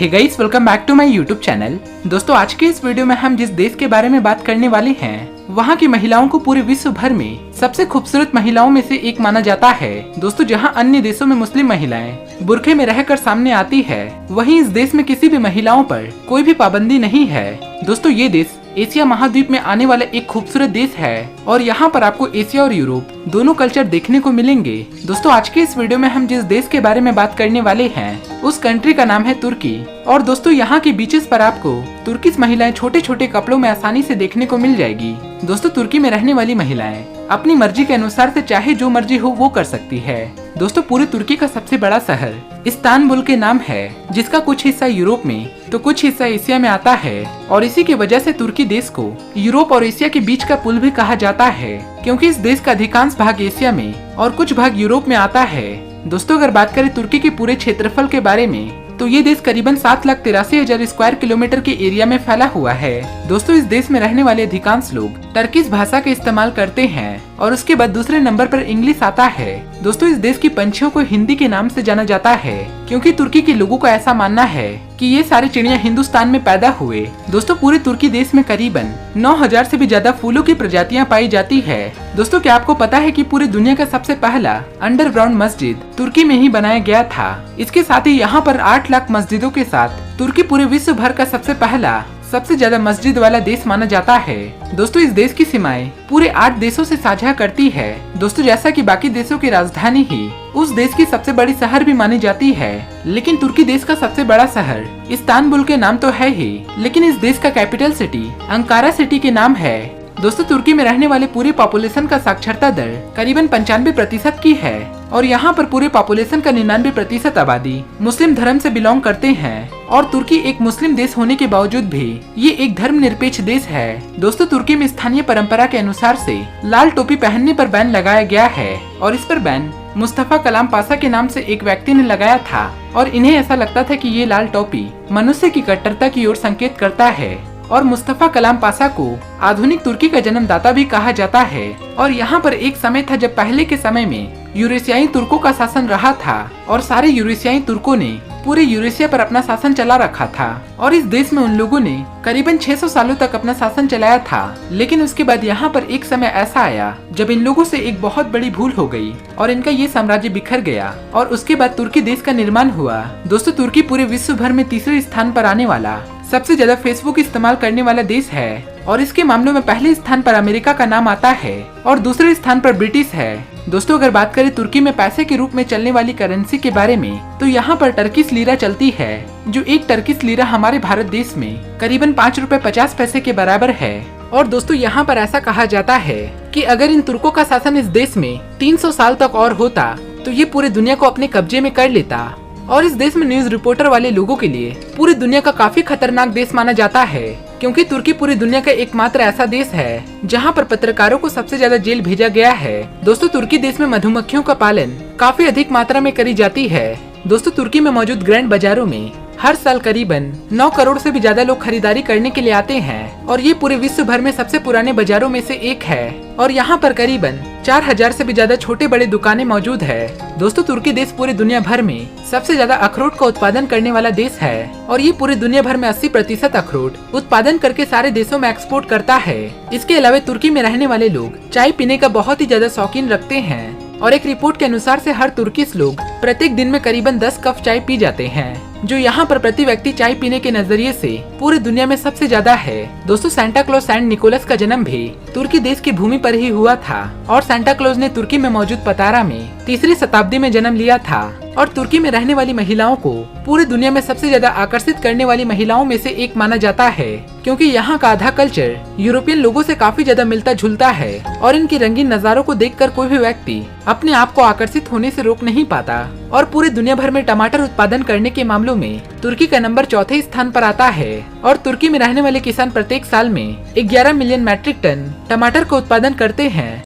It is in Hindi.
Hey guys, welcome back to my YouTube channel. दोस्तों, आज के इस वीडियो में हम जिस देश के बारे में बात करने वाले हैं, वहाँ की महिलाओं को पूरे विश्व भर में सबसे खूबसूरत महिलाओं में से एक माना जाता है। दोस्तों, जहाँ अन्य देशों में मुस्लिम महिलाएं बुर्के में रहकर सामने आती है, वहीं इस देश में किसी भी महिलाओं पर कोई भी पाबंदी नहीं है। दोस्तों, ये देश एशिया महाद्वीप में आने वाला एक खूबसूरत देश है और यहाँ पर आपको एशिया और यूरोप दोनों कल्चर देखने को मिलेंगे। दोस्तों, आज के इस वीडियो में हम जिस देश के बारे में बात करने वाले हैं, उस कंट्री का नाम है तुर्की। और दोस्तों, यहाँ के बीचेस पर आपको तुर्किश महिलाएं छोटे छोटे कपड़ों में आसानी से देखने को मिल जाएगी। दोस्तों, तुर्की में रहने वाली महिलाएं अपनी मर्जी के अनुसार से चाहे जो मर्जी हो वो कर सकती है। दोस्तों, पूरे तुर्की का सबसे बड़ा शहर इस्तानबुल के नाम है, जिसका कुछ हिस्सा यूरोप में तो कुछ हिस्सा एशिया में आता है। और इसी की वजह से तुर्की देश को यूरोप और एशिया के बीच का पुल भी कहा जाता है, क्योंकि इस देश का अधिकांश भाग एशिया में और कुछ भाग यूरोप में आता है। दोस्तों, अगर बात करें तुर्की के पूरे क्षेत्रफल के बारे में, तो ये देश करीबन 7,83,000 स्क्वायर किलोमीटर के एरिया में फैला हुआ है। दोस्तों, इस देश में रहने वाले अधिकांश लोग टर्किश भाषा का इस्तेमाल करते हैं और उसके बाद दूसरे नंबर पर इंग्लिश आता है। दोस्तों, इस देश की पंछियों को हिंदी के नाम से जाना जाता है, क्योंकि तुर्की के लोगों का ऐसा मानना है कि ये सारी चिड़िया हिंदुस्तान में पैदा हुए। दोस्तों, पूरे तुर्की देश में करीबन 9,000 से भी ज्यादा फूलों की प्रजातियां पाई जाती है। दोस्तों, क्या आपको पता है कि पूरी दुनिया का सबसे पहला अंडरग्राउंड मस्जिद तुर्की में ही बनाया गया था। इसके साथ ही यहाँ पर 8 लाख मस्जिदों के साथ तुर्की पूरे विश्व भर का सबसे ज्यादा मस्जिद वाला देश माना जाता है। दोस्तों, इस देश की सीमाएं पूरे 8 देशों से साझा करती है। दोस्तों, जैसा कि बाकी देशों की राजधानी ही उस देश की सबसे बड़ी शहर भी मानी जाती है, लेकिन तुर्की देश का सबसे बड़ा शहर इस्तानबुल के नाम तो है ही, लेकिन इस देश का कैपिटल सिटी अंकारा सिटी के नाम है। दोस्तों, तुर्की में रहने वाले पूरे पॉपुलेशन का साक्षरता दर करीबन 95% की है और यहाँ पर पूरे पॉपुलेशन का 99% आबादी मुस्लिम धर्म से बिलोंग करते हैं। और तुर्की एक मुस्लिम देश होने के बावजूद भी ये एक धर्मनिरपेक्ष देश है। दोस्तों, तुर्की में स्थानीय परंपरा के अनुसार से लाल टोपी पहनने पर बैन लगाया गया है और इस पर बैन मुस्तफा कलाम पाशा के नाम से एक व्यक्ति ने लगाया था और इन्हें ऐसा लगता था कि ये लाल टोपी मनुष्य की कट्टरता की ओर संकेत करता है। और मुस्तफा कलाम पाशा को आधुनिक तुर्की का जन्मदाता भी कहा जाता है। और यहाँ पर एक समय था जब पहले के समय में यूरेशियाई तुर्कों का शासन रहा था और सारे यूरेशियाई तुर्कों ने पूरे यूरेशिया पर अपना शासन चला रखा था। और इस देश में उन लोगों ने करीबन 600 सालों तक अपना शासन चलाया था। लेकिन उसके बाद यहाँ पर एक समय ऐसा आया जब इन लोगों से एक बहुत बड़ी भूल हो गई और इनका ये साम्राज्य बिखर गया और उसके बाद तुर्की देश का निर्माण हुआ। दोस्तों, तुर्की पूरे विश्व भर में तीसरे स्थान पर आने वाला सबसे ज्यादा फेसबुक इस्तेमाल करने वाला देश है और इसके मामलों में पहले स्थान पर अमेरिका का नाम आता है और दूसरे स्थान पर ब्रिटिश है। दोस्तों, अगर बात करें तुर्की में पैसे के रूप में चलने वाली करेंसी के बारे में, तो यहाँ पर टर्किश लीरा चलती है, जो एक टर्किश लीरा हमारे भारत देश में करीबन 5 रुपए 50 पैसे के बराबर है। और दोस्तों, यहाँ पर ऐसा कहा जाता है कि अगर इन तुर्कों का शासन इस देश में 300 साल तक और होता तो ये पूरे दुनिया को अपने कब्जे में कर लेता। और इस देश में न्यूज रिपोर्टर वाले लोगों के लिए पूरी दुनिया का काफी खतरनाक देश माना जाता है, क्योंकि तुर्की पूरी दुनिया का एकमात्र ऐसा देश है जहां पर पत्रकारों को सबसे ज्यादा जेल भेजा गया है। दोस्तों, तुर्की देश में मधुमक्खियों का पालन काफी अधिक मात्रा में करी जाती है। दोस्तों, तुर्की में मौजूद ग्रैंड बाजारों में हर साल करीबन 9 करोड़ से भी ज्यादा लोग खरीदारी करने के लिए आते हैं और ये पूरे विश्व भर में सबसे पुराने बाजारों में से एक है। और यहाँ पर करीबन 4,000 से भी ज्यादा छोटे बड़े दुकानें मौजूद है। दोस्तों, तुर्की देश पूरे दुनिया भर में सबसे ज्यादा अखरोट का उत्पादन करने वाला देश है और ये पूरे दुनिया भर में 80% अखरोट उत्पादन करके सारे देशों में एक्सपोर्ट करता है। इसके अलावा तुर्की में रहने वाले लोग चाय पीने का बहुत ही ज्यादा शौकीन रखते हैं और एक रिपोर्ट के अनुसार से हर तुर्किश लोग प्रत्येक दिन में करीबन 10 कप चाय पी जाते हैं, जो यहाँ पर प्रति व्यक्ति चाय पीने के नजरिए से पूरी दुनिया में सबसे ज्यादा है। दोस्तों, सांता क्लॉज सेंट निकोलस का जन्म भी तुर्की देश की भूमि पर ही हुआ था और सांता क्लॉज ने तुर्की में मौजूद पतारा में 3री शताब्दी में जन्म लिया था। और तुर्की में रहने वाली महिलाओं को पूरी दुनिया में सबसे ज्यादा आकर्षित करने वाली महिलाओं में से एक माना जाता है, क्योंकि यहाँ का आधा कल्चर यूरोपियन लोगों से काफी ज्यादा मिलता जुलता है और इनकी रंगीन नजारों को देखकर कोई भी व्यक्ति अपने आप को आकर्षित होने से रोक नहीं पाता। और पूरे दुनिया भर में टमाटर उत्पादन करने के मामलों में तुर्की का नंबर 4थे स्थान पर आता है और तुर्की में रहने वाले किसान प्रत्येक साल में 11 मिलियन मैट्रिक टन टमाटर का उत्पादन करते हैं।